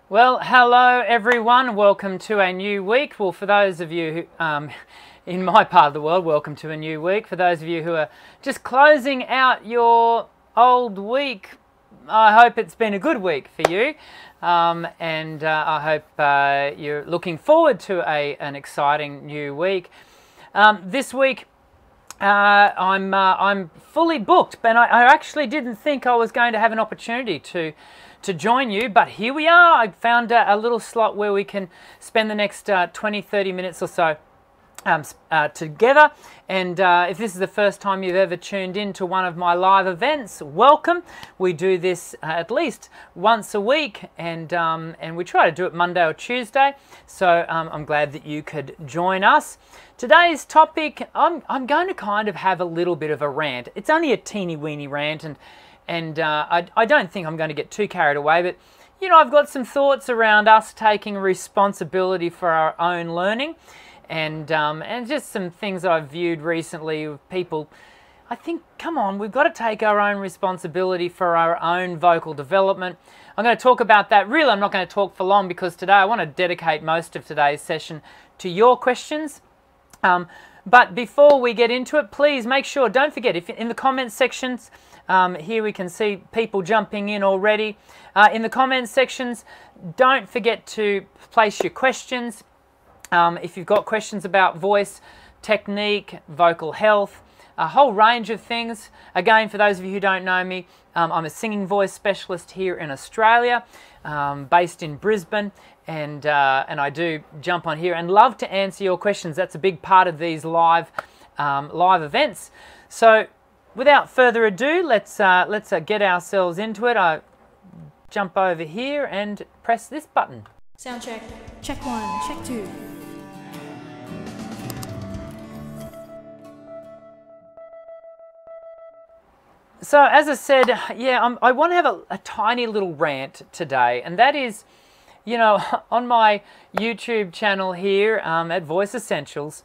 Well, hello everyone. Welcome to a new week. Well, for those of you who, in my part of the world, welcome to a new week. For those of you who are just closing out your old week, I hope it's been a good week for you, and I hope you're looking forward to an exciting new week. This week, I'm fully booked, but I actually didn't think I was going to have an opportunity to join you, but here we are. I found a little slot where we can spend the next 20-30 minutes or so together. And if this is the first time you've ever tuned in to one of my live events, welcome. We do this at least once a week, and we try to do it Monday or Tuesday. So I'm glad that you could join us. Today's topic, I'm going to kind of have a little bit of a rant. It's only a teeny weeny rant, and I don't think I'm going to get too carried away, but you know, I've got some thoughts around us taking responsibility for our own learning, and just some things that I've viewed recently with people. I think, come on, we've got to take our own responsibility for our own vocal development. I'm going to talk about that. Really, I'm not going to talk for long because today I want to dedicate most of today's session to your questions. But before we get into it, please make sure, don't forget, if in the comments sections, here we can see people jumping in already. In the comments sections, don't forget to place your questions. If you've got questions about voice, technique, vocal health, a whole range of things. Again, for those of you who don't know me, I'm a singing voice specialist here in Australia, based in Brisbane, and I do jump on here and love to answer your questions. That's a big part of these live events. So without further ado, let's get ourselves into it. I jump over here and press this button. Sound check. Check 1, check 2. So as I said, yeah, I want to have a tiny little rant today, and that is, you know, on my YouTube channel here at Voice Essentials,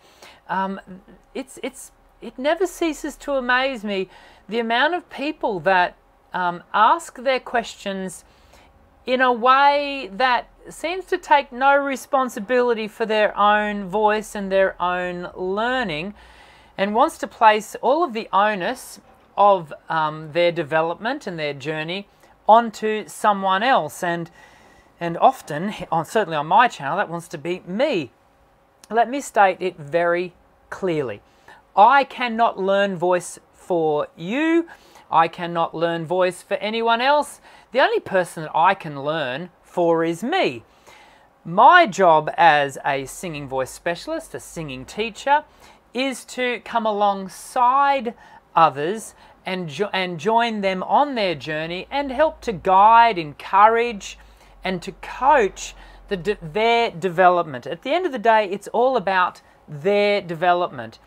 it never ceases to amaze me the amount of people that ask their questions in a way that seems to take no responsibility for their own voice and their own learning, and wants to place all of the onus of their development and their journey onto someone else, and often, certainly on my channel, that wants to be me. Let me state it very clearly. I cannot learn voice for you. I cannot learn voice for anyone else. The only person that I can learn for is me. My job as a singing voice specialist, a singing teacher, is to come alongside others and join them on their journey and help to guide, encourage, and to coach their development. At the end of the day, it's all about their development.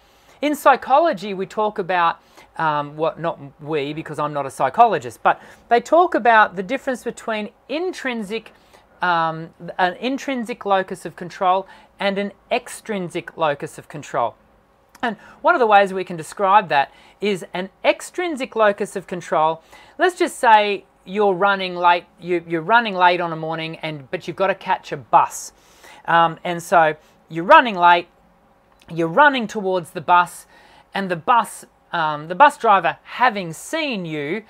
In psychology, we talk about, not we, because I'm not a psychologist, but they talk about the difference between an intrinsic locus of control and an extrinsic locus of control. And one of the ways we can describe that is an extrinsic locus of control. Let's just say you're running late. You're running late on a morning, but you've got to catch a bus, and so you're running late. You're running towards the bus, and the bus driver, having seen you,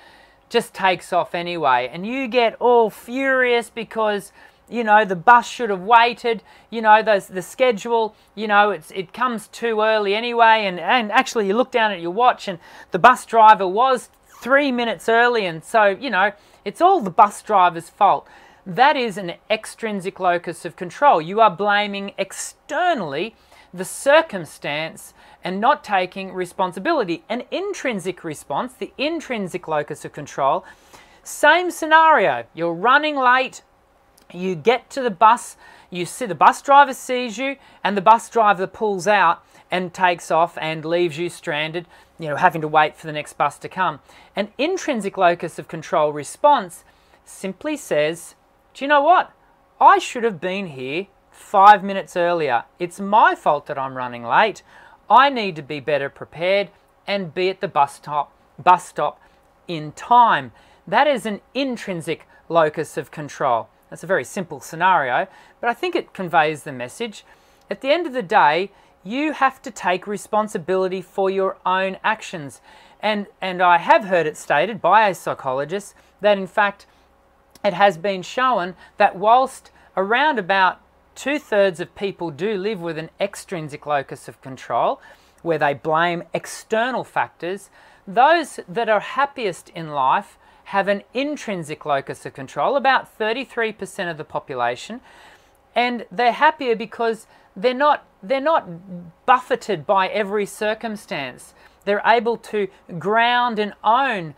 just takes off anyway, and you get all furious because, you know, the bus should have waited. You know, the schedule, you know, it comes too early anyway, and actually you look down at your watch and the bus driver was 3 minutes early, and so, you know, it's all the bus driver's fault. That is an extrinsic locus of control. You are blaming externally the circumstance and not taking responsibility. An intrinsic response, the intrinsic locus of control, same scenario. You're running late. You get to the bus, you see the bus driver sees you, and the bus driver pulls out and takes off and leaves you stranded, you know, having to wait for the next bus to come. An intrinsic locus of control response simply says, do you know what? I should have been here 5 minutes earlier. It's my fault that I'm running late. I need to be better prepared and be at the bus stop in time. That is an intrinsic locus of control. That's a very simple scenario, but I think it conveys the message. At the end of the day, you have to take responsibility for your own actions. And I have heard it stated by a psychologist that in fact it has been shown that whilst around about 2/3 of people do live with an extrinsic locus of control, where they blame external factors, those that are happiest in life have an intrinsic locus of control, about 33% of the population, and they're happier because they're not buffeted by every circumstance. They're able to ground and own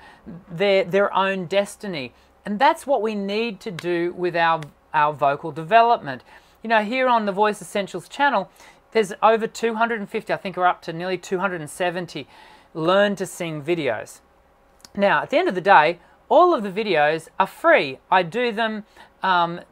their own destiny. And that's what we need to do with our vocal development. You know, here on the Voice Essentials channel, there's over 250, I think we're up to nearly 270 Learn to Sing videos. Now, at the end of the day, all of the videos are free. I do them, I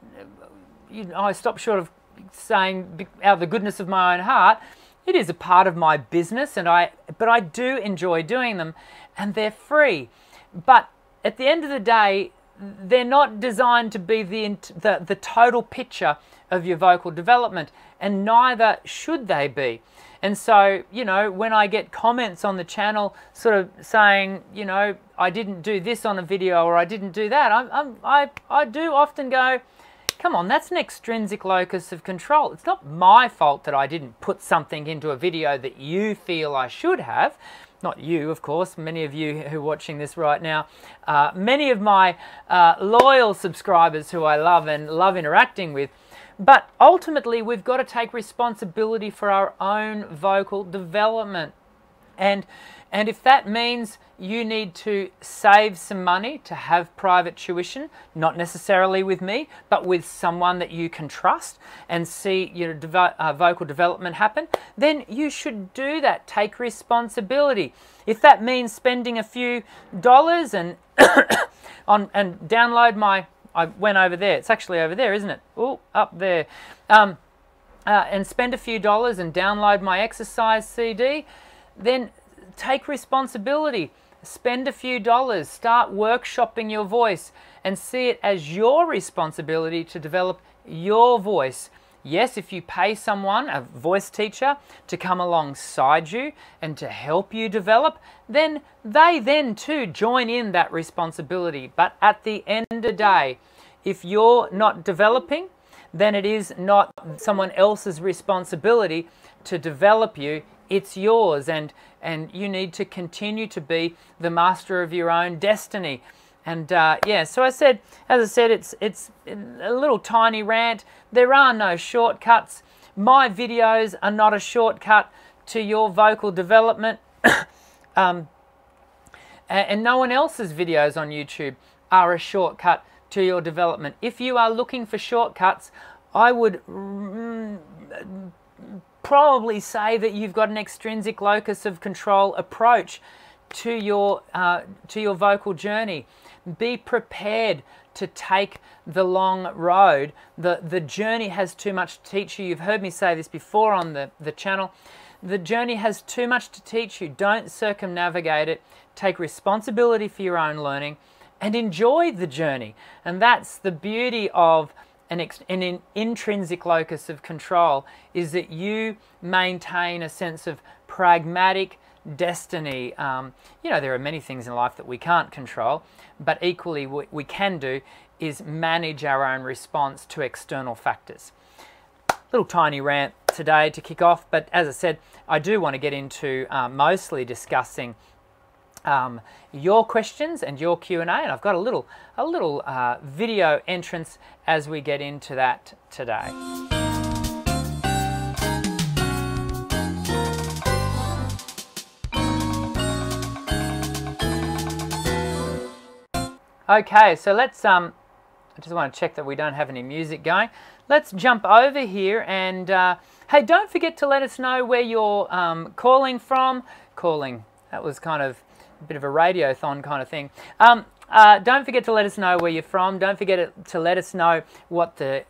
stop short of saying out of the goodness of my own heart. It is a part of my business, but I do enjoy doing them, and they're free. But at the end of the day, they're not designed to be the total picture of your vocal development, and neither should they be. And so, you know, when I get comments on the channel sort of saying, you know, I didn't do this on a video or I didn't do that, I do often go, come on, that's an extrinsic locus of control. It's not my fault that I didn't put something into a video that you feel I should have. Not you, of course, many of you who are watching this right now. Many of my loyal subscribers who I love and love interacting with. But ultimately, we've got to take responsibility for our own vocal development. And if that means you need to save some money to have private tuition, not necessarily with me, but with someone that you can trust and see your vocal development happen, then you should do that. Take responsibility. If that means spending a few dollars and download my... I went over there. It's actually over there, isn't it? Oh, up there. And spend a few dollars and download my exercise CD, then take responsibility. Spend a few dollars. Start workshopping your voice and see it as your responsibility to develop your voice. Yes, if you pay someone, a voice teacher, to come alongside you and to help you develop, then they then too join in that responsibility. But at the end of the day, if you're not developing, then it is not someone else's responsibility to develop you. It's yours, and you need to continue to be the master of your own destiny. And yeah, so as I said, it's a little tiny rant. There are no shortcuts. My videos are not a shortcut to your vocal development. And no one else's videos on YouTube are a shortcut to your development. If you are looking for shortcuts, I would probably say that you've got an extrinsic locus of control approach to your vocal journey. Be prepared to take the long road. The journey has too much to teach you. You've heard me say this before on the channel. The journey has too much to teach you. Don't circumnavigate it. Take responsibility for your own learning and enjoy the journey. And that's the beauty of an intrinsic locus of control, is that you maintain a sense of pragmatic destiny. You know, there are many things in life that we can't control, but equally what we can do is manage our own response to external factors. Little tiny rant today to kick off, but as I said, I do want to get into mostly discussing your questions and your Q&A, and I've got a little video entrance as we get into that today. Okay, so let's I just want to check that we don't have any music going. Let's jump over here and hey, don't forget to let us know where you're calling from. That was kind of a bit of a radiothon kind of thing. Don't forget to let us know where you're from. Don't forget to let us know what the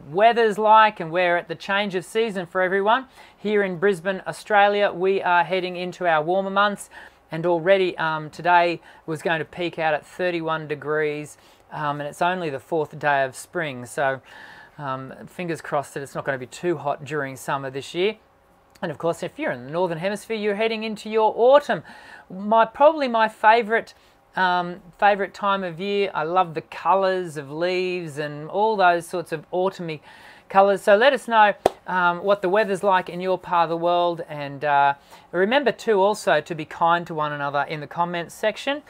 weather's like, and we're at the change of season for everyone. Here in Brisbane, Australia, we are heading into our warmer months. and already today was going to peak out at 31 degrees, and it's only the 4th day of spring, so fingers crossed that it's not going to be too hot during summer this year. And of course, if you're in the Northern Hemisphere, you're heading into your autumn. Probably my favourite time of year. I love the colours of leaves and all those sorts of autumny colours. So let us know what the weather's like in your part of the world, and remember too also to be kind to one another in the comments section.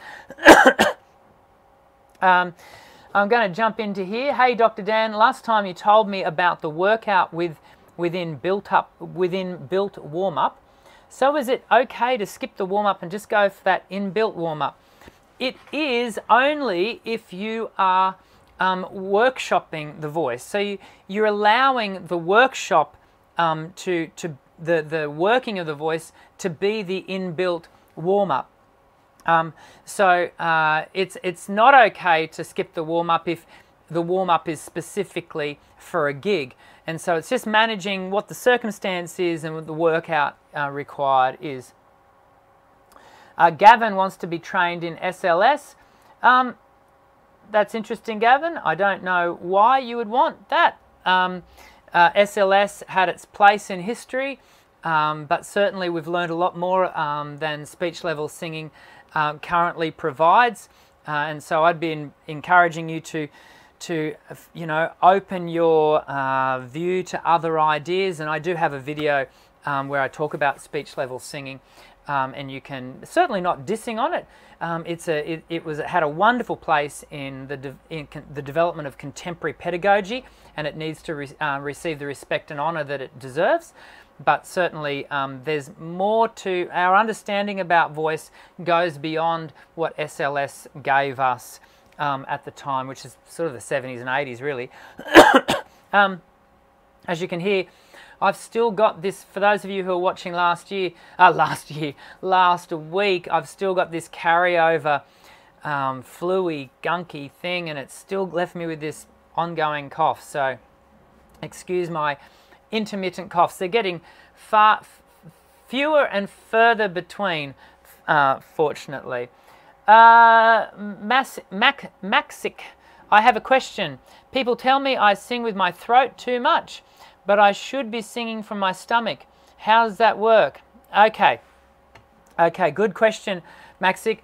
I'm going to jump into here. Hey Dr. Dan, last time you told me about the workout within built warm-up. So is it okay to skip the warm-up and just go for that inbuilt warm-up? It is only if you are workshopping the voice. So you're allowing the workshop the working of the voice to be the inbuilt warm-up. It's not okay to skip the warm-up if the warm-up is specifically for a gig. And so it's just managing what the circumstance is and what the workout required is. Gavin wants to be trained in SLS. That's interesting, Gavin. I don't know why you would want that. SLS had its place in history, but certainly we've learned a lot more than speech level singing currently provides. And so I'd be encouraging you to open your view to other ideas. And I do have a video where I talk about speech level singing, and you can certainly not dissing on it. It had a wonderful place in the development of contemporary pedagogy, and it needs to receive the respect and honour that it deserves. But certainly there's more to our understanding about voice goes beyond what SLS gave us at the time, which is sort of the 70s and 80s really. As you can hear, I've still got this, for those of you who are watching last week, I've still got this carryover fluey, gunky thing, and it's still left me with this ongoing cough. So excuse my intermittent coughs. They're getting fewer and further between, fortunately. Maxic, I have a question. People tell me I sing with my throat too much, but I should be singing from my stomach. How does that work? Okay, good question, Maxic.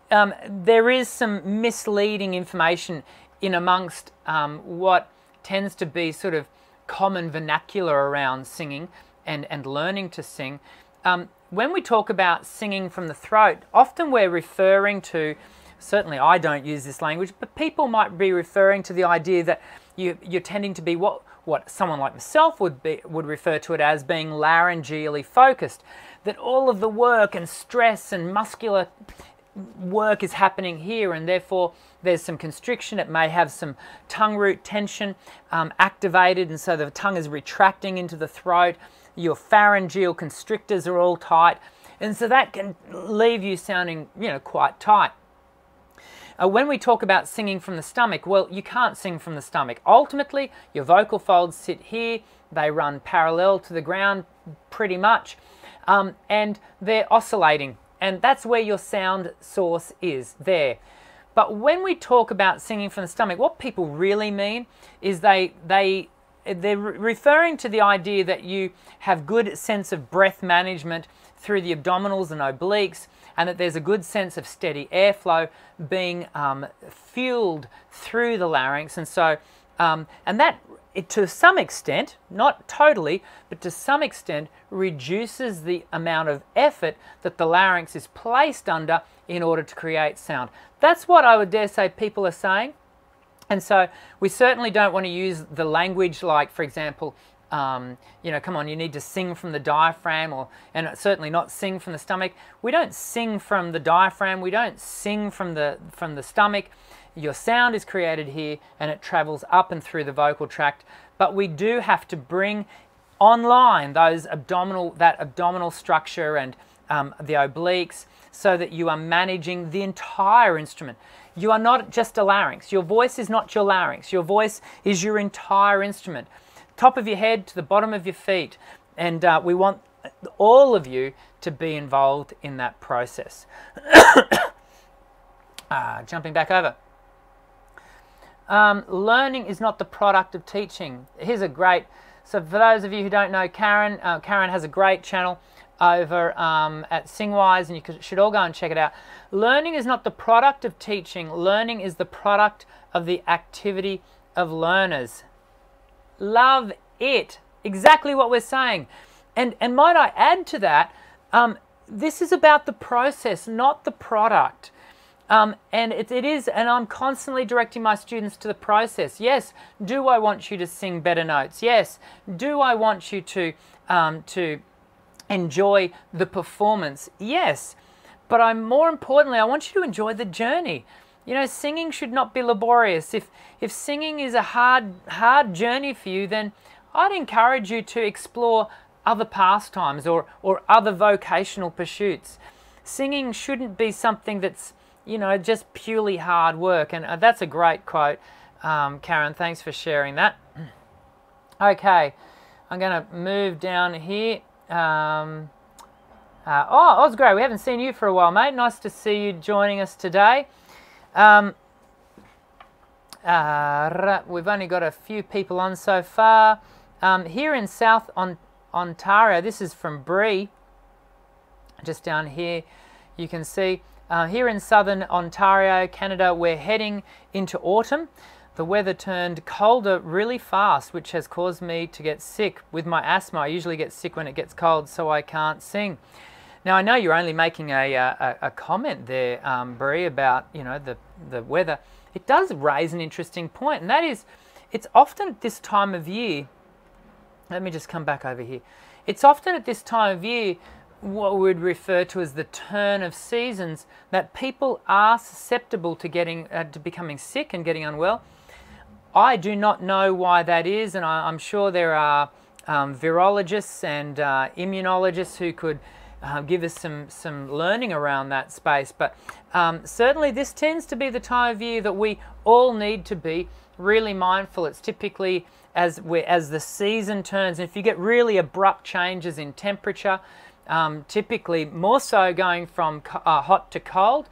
There is some misleading information in amongst what tends to be sort of common vernacular around singing and learning to sing. When we talk about singing from the throat, often we're referring to, certainly I don't use this language, but people might be referring to the idea that you're tending to be what someone like myself would refer to it as being laryngeally focused, that all of the work and stress and muscular work is happening here, and therefore there's some constriction. It may have some tongue root tension activated, and so the tongue is retracting into the throat. Your pharyngeal constrictors are all tight, and so that can leave you sounding, quite tight. When we talk about singing from the stomach, well, you can't sing from the stomach. Ultimately, your vocal folds sit here. They run parallel to the ground pretty much, and they're oscillating, and that's where your sound source is, there. But when we talk about singing from the stomach, what people really mean is they're referring to the idea that you have good sense of breath management through the abdominals and obliques, and that there's a good sense of steady airflow being fueled through the larynx. And so, and that, to some extent, not totally, but to some extent, reduces the amount of effort that the larynx is placed under in order to create sound. That's what I would dare say people are saying. And so we certainly don't want to use the language like, for example, come on, you need to sing from the diaphragm, and certainly not sing from the stomach. We don't sing from the diaphragm. We don't sing from the stomach. Your sound is created here, and it travels up and through the vocal tract. But we do have to bring online that abdominal structure and the obliques, so that you are managing the entire instrument. You are not just a larynx. Your voice is not your larynx. Your voice is your entire instrument. Top of your head to the bottom of your feet. And we want all of you to be involved in that process. Jumping back over. Learning is not the product of teaching. Here's a great, so for those of you who don't know Karen, Karen has a great channel over at Singwise, and you should all go and check it out. Learning is not the product of teaching. Learning is the product of the activity of learners. Love it. Exactly what we're saying. And might I add to that, this is about the process, not the product. And it is, and I'm constantly directing my students to the process. Yes, do I want you to sing better notes? Yes. Do I want you to enjoy the performance? Yes. But more importantly, I want you to enjoy the journey. You know, singing should not be laborious. If singing is a hard journey for you, then I'd encourage you to explore other pastimes or other vocational pursuits. Singing shouldn't be something that's, you know, just purely hard work. And that's a great quote, Karen. Thanks for sharing that. Okay, I'm going to move down here. Oh, Osgray, we haven't seen you for a while, mate. Nice to see you joining us today. We've only got a few people on so far. Here in South Ontario, this is from Bree, just down here, you can see. Here in southern Ontario, Canada, we're heading into autumn. The weather turned colder really fast, which has caused me to get sick. With my asthma, I usually get sick when it gets cold, so I can't sing. Now, I know you're only making a comment there, Bree, about, you know, the weather. It does raise an interesting point, and that is, it's often at this time of year, let me just come back over here. It's often at this time of year what we would refer to as the turn of seasons, that people are susceptible to becoming sick and getting unwell. I do not know why that is, and I'm sure there are virologists and immunologists who could give us some learning around that space. But certainly this tends to be the time of year that we all need to be really mindful. It's typically as the season turns, and if you get really abrupt changes in temperature, typically more so going from hot to cold,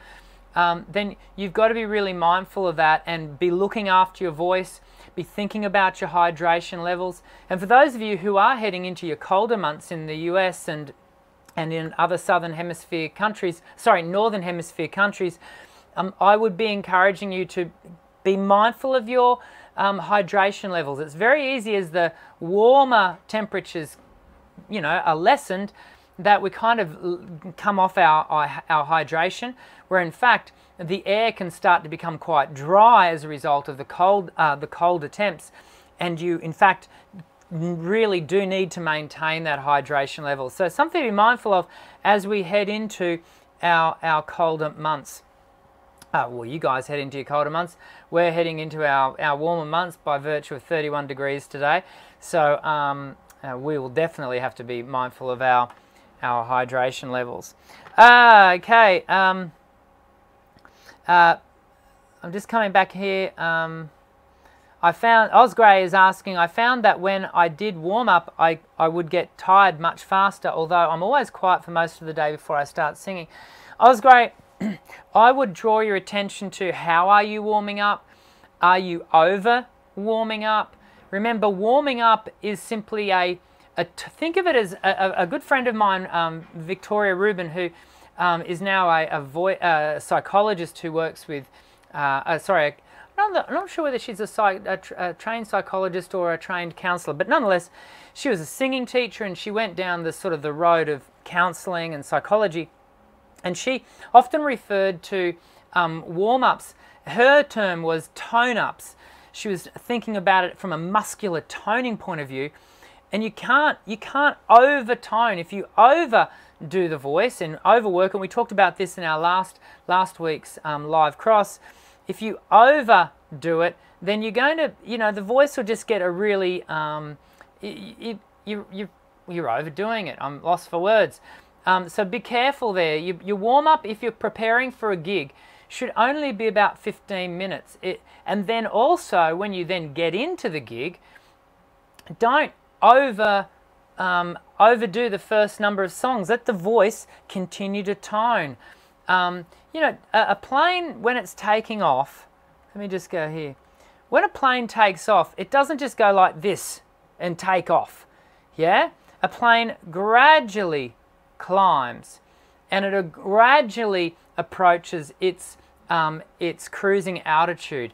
then you've got to be really mindful of that and be looking after your voice, be thinking about your hydration levels. And for those of you who are heading into your colder months in the US and in other northern hemisphere countries, I would be encouraging you to be mindful of your hydration levels. It's very easy as the warmer temperatures, you know, are lessened, that we kind of come off our hydration, where in fact the air can start to become quite dry as a result of the colder temps, and you in fact really do need to maintain that hydration level. So something to be mindful of as we head into our colder months. Well, you guys head into your colder months. We're heading into our warmer months by virtue of 31 degrees today. So we will definitely have to be mindful of our hydration levels. Okay. I'm just coming back here. I found, Osgray is asking, I found that when I did warm up, I would get tired much faster, although I'm always quiet for most of the day before I start singing. Osgray, I would draw your attention to how are you warming up? Are you over warming up? Remember, warming up is simply think of it as a good friend of mine, Victoria Rubin, who is now a psychologist who works with, I'm not sure whether she's a trained psychologist or a trained counsellor, but nonetheless, she was a singing teacher and she went down the road of counselling and psychology. And she often referred to warm-ups. Her term was tone-ups. She was thinking about it from a muscular toning point of view. And you can't overtone. If you overdo the voice and overwork, and we talked about this in our last week's live cross, if you overdo it, then you're going to, the voice will just get a really, you're overdoing it. I'm lost for words. So be careful there. Your warm-up, if you're preparing for a gig, should only be about 15 minutes. And then also, when you then get into the gig, don't over overdo the first number of songs. Let the voice continue to tone. You know, a plane, when it's taking off, let me just go here. When a plane takes off, it doesn't just go like this and take off. Yeah? A plane gradually climbs, and it gradually approaches its cruising altitude.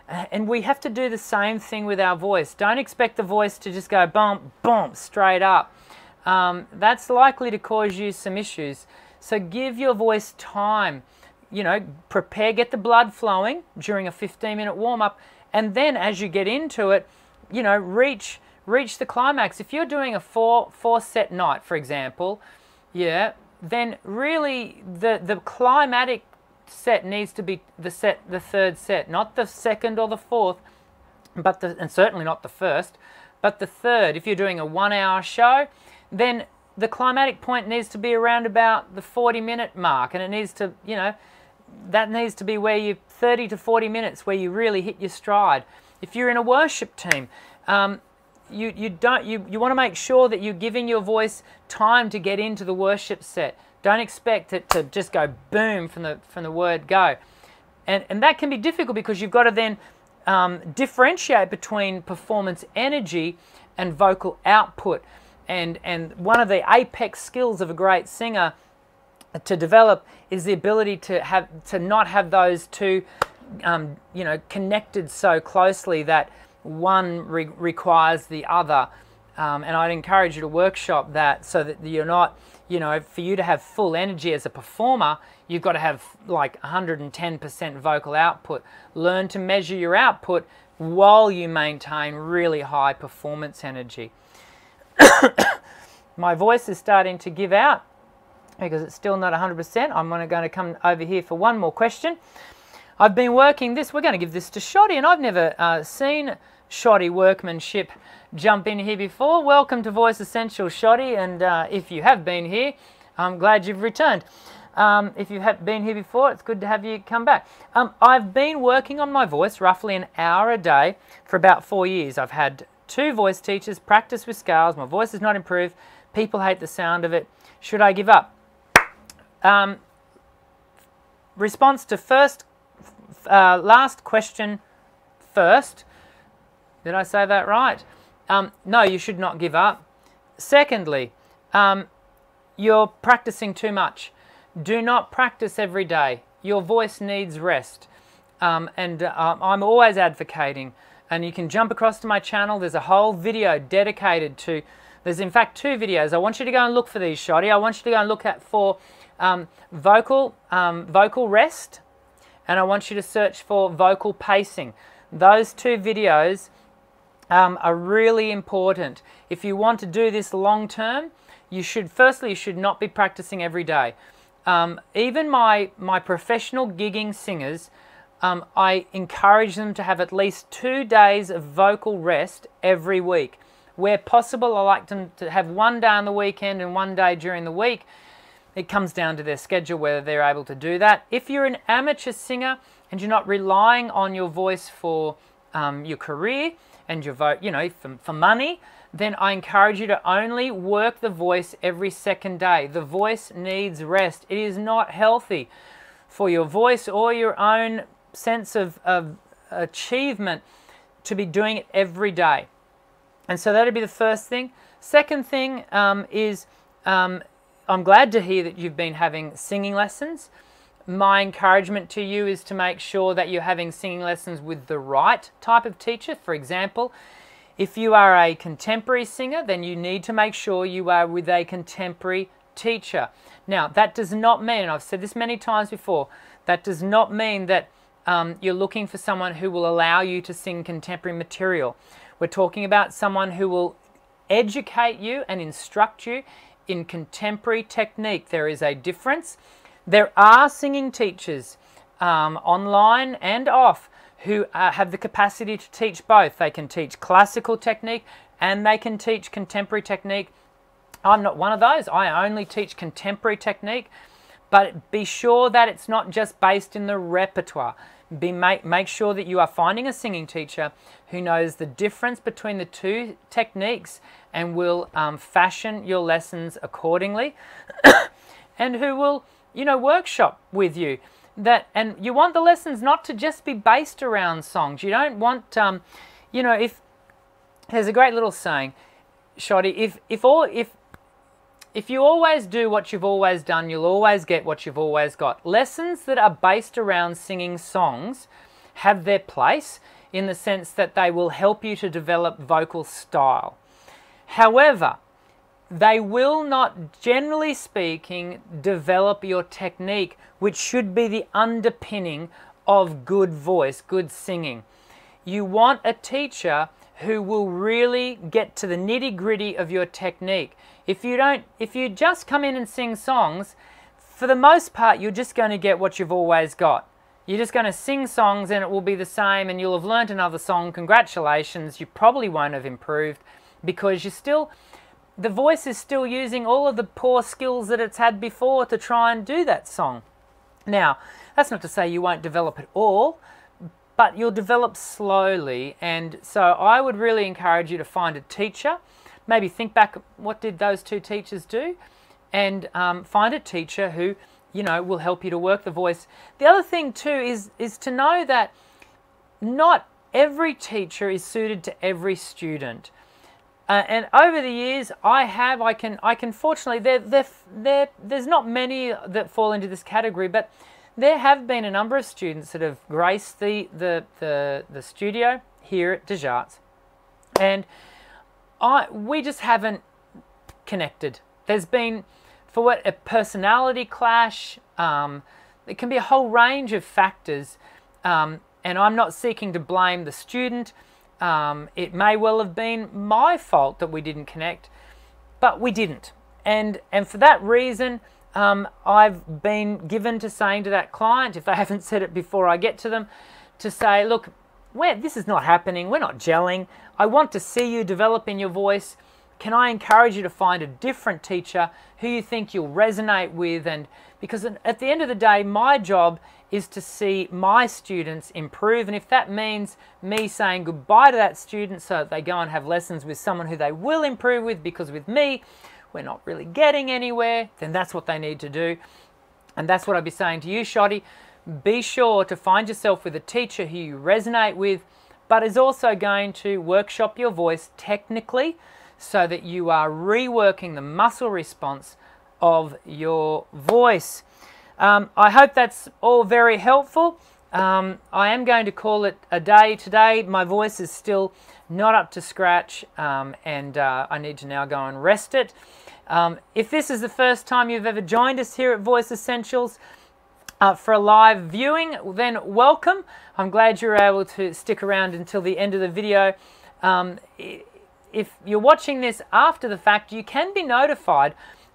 And we have to do the same thing with our voice. Don't expect the voice to just go bump, bump, straight up. That's likely to cause you some issues. So give your voice time. You know, prepare, get the blood flowing during a 15-minute warm-up, and then as you get into it, you know, reach the climax. If you're doing a four set night, for example, yeah, then really the climatic set needs to be the third set, not the second or the fourth, and certainly not the first, but the third. If you're doing a 1-hour show, then the climatic point needs to be around about the 40-minute mark, and it needs to, you know, that needs to be where you 30 to 40 minutes where you really hit your stride. If you're in a worship team, you want to make sure that you're giving your voice time to get into the worship set. Don't expect it to just go boom from the word go. And that can be difficult because you've got to then differentiate between performance energy and vocal output. And one of the apex skills of a great singer to develop is the ability to not have those two you know, connected so closely that one requires the other. And I'd encourage you to workshop that so that you're not, you know, for you to have full energy as a performer, you've got to have like 110% vocal output. Learn to measure your output while you maintain really high performance energy. My voice is starting to give out because it's still not 100%. I'm going to come over here for one more question. I've been working this, we're going to give this to Shoddy, and I've never seen Shoddy workmanship jump in here before. Welcome to Voice Essentials, Shoddy, and if you have been here, I'm glad you've returned. If you have been here before, it's good to have you come back. I've been working on my voice roughly an hour a day for about 4 years. I've had 2 voice teachers, practice with scales, my voice has not improved, people hate the sound of it. Should I give up? Response to last question first. Did I say that right? No, you should not give up. Secondly, you're practicing too much. Do not practice every day. Your voice needs rest. I'm always advocating, and you can jump across to my channel. There's a whole video dedicated to, there's in fact 2 videos. I want you to go and look for these, Shoddy. I want you to go and look for vocal rest, and I want you to search for vocal pacing. Those 2 videos are really important. If you want to do this long term, you should not be practicing every day. Even my professional gigging singers, I encourage them to have at least 2 days of vocal rest every week. Where possible, I like them to have 1 day on the weekend and 1 day during the week. It comes down to their schedule whether they're able to do that. If you're an amateur singer and you're not relying on your voice for your career and your vote, you know, for money, then I encourage you to only work the voice every 2nd day. The voice needs rest. It is not healthy for your voice or your own sense of achievement to be doing it every day. And so that'd be the first thing. Second thing is I'm glad to hear that you've been having singing lessons. My encouragement to you is to make sure that you're having singing lessons with the right type of teacher. For example, if you are a contemporary singer, then you need to make sure you are with a contemporary teacher. Now, that does not mean, and I've said this many times before, that does not mean that you're looking for someone who will allow you to sing contemporary material. We're talking about someone who will educate you and instruct you in contemporary technique. There is a difference. There are singing teachers online and off who have the capacity to teach both. They can teach classical technique and they can teach contemporary technique. I'm not one of those. I only teach contemporary technique, but be sure that it's not just based in the repertoire. Make sure that you are finding a singing teacher who knows the difference between the two techniques and will fashion your lessons accordingly and who will, you know, workshop with you. And you want the lessons not to just be based around songs. You don't want, you know, if there's a great little saying, Shoddy, if you always do what you've always done, you'll always get what you've always got. Lessons that are based around singing songs have their place in the sense that they will help you to develop vocal style. However, they will not, generally speaking, develop your technique, which should be the underpinning of good voice, good singing. You want a teacher who will really get to the nitty-gritty of your technique. If you just come in and sing songs, for the most part, you're just going to get what you've always got. You're just going to sing songs and it will be the same and you'll have learnt another song. Congratulations, you probably won't have improved because the voice is still using all of the poor skills that it's had before to try and do that song. Now, that's not to say you won't develop it all, but you'll develop slowly. And so I would really encourage you to find a teacher. Maybe think back, what did those two teachers do? And find a teacher who, you know, will help you to work the voice. The other thing too is to know that not every teacher is suited to every student. And over the years, I can fortunately, there's not many that fall into this category, but there have been a number of students that have graced the studio here at Djarts, and we just haven't connected. There's been, for what, a personality clash. It can be a whole range of factors, and I'm not seeking to blame the student. It may well have been my fault that we didn't connect, but we didn't. And for that reason, I've been given to saying to that client, if they haven't said it before I get to them, to say, look, this is not happening. We're not gelling. I want to see you developing your voice. Can I encourage you to find a different teacher who you think you'll resonate with? And because at the end of the day, my job is to see my students improve. And if that means me saying goodbye to that student so that they go and have lessons with someone who they will improve with, because with me, we're not really getting anywhere, then that's what they need to do. And that's what I'd be saying to you, Shoddy. Be sure to find yourself with a teacher who you resonate with, but is also going to workshop your voice technically so that you are reworking the muscle response of your voice. I hope that's all very helpful. I am going to call it a day today. My voice is still not up to scratch, and I need to now go and rest it. If this is the first time you've ever joined us here at Voice Essentials for a live viewing, then welcome. I'm glad you were able to stick around until the end of the video. If you're watching this after the fact, you can be notified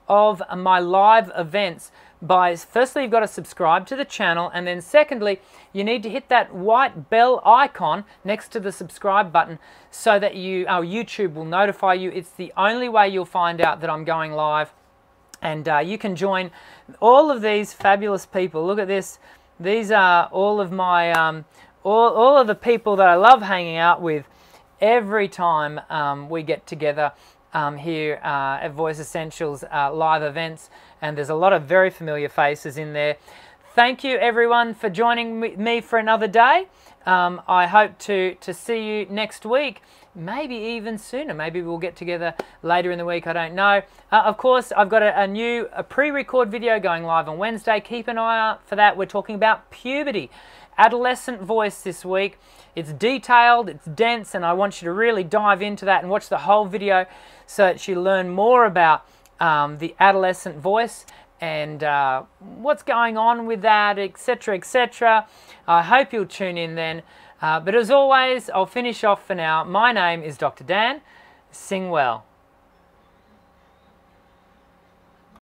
of my live events by, firstly, you've got to subscribe to the channel, and then secondly, you need to hit that white bell icon next to the subscribe button so that our YouTube will notify you. It's the only way you'll find out that I'm going live, and you can join all of these fabulous people. Look at this. These are all of my all of the people that I love hanging out with every time we get together here at Voice Essentials live events, and there's a lot of very familiar faces in there. Thank you everyone for joining me for another day. I hope to see you next week, maybe even sooner. Maybe we'll get together later in the week, I don't know. Of course, I've got a new pre-record video going live on Wednesday. Keep an eye out for that. We're talking about puberty, adolescent voice this week. It's detailed, it's dense, and I want you to really dive into that and watch the whole video so that you learn more about the adolescent voice and what's going on with that, etc., etc. I hope you'll tune in then. But as always, I'll finish off for now. My name is Dr. Dan. Sing well.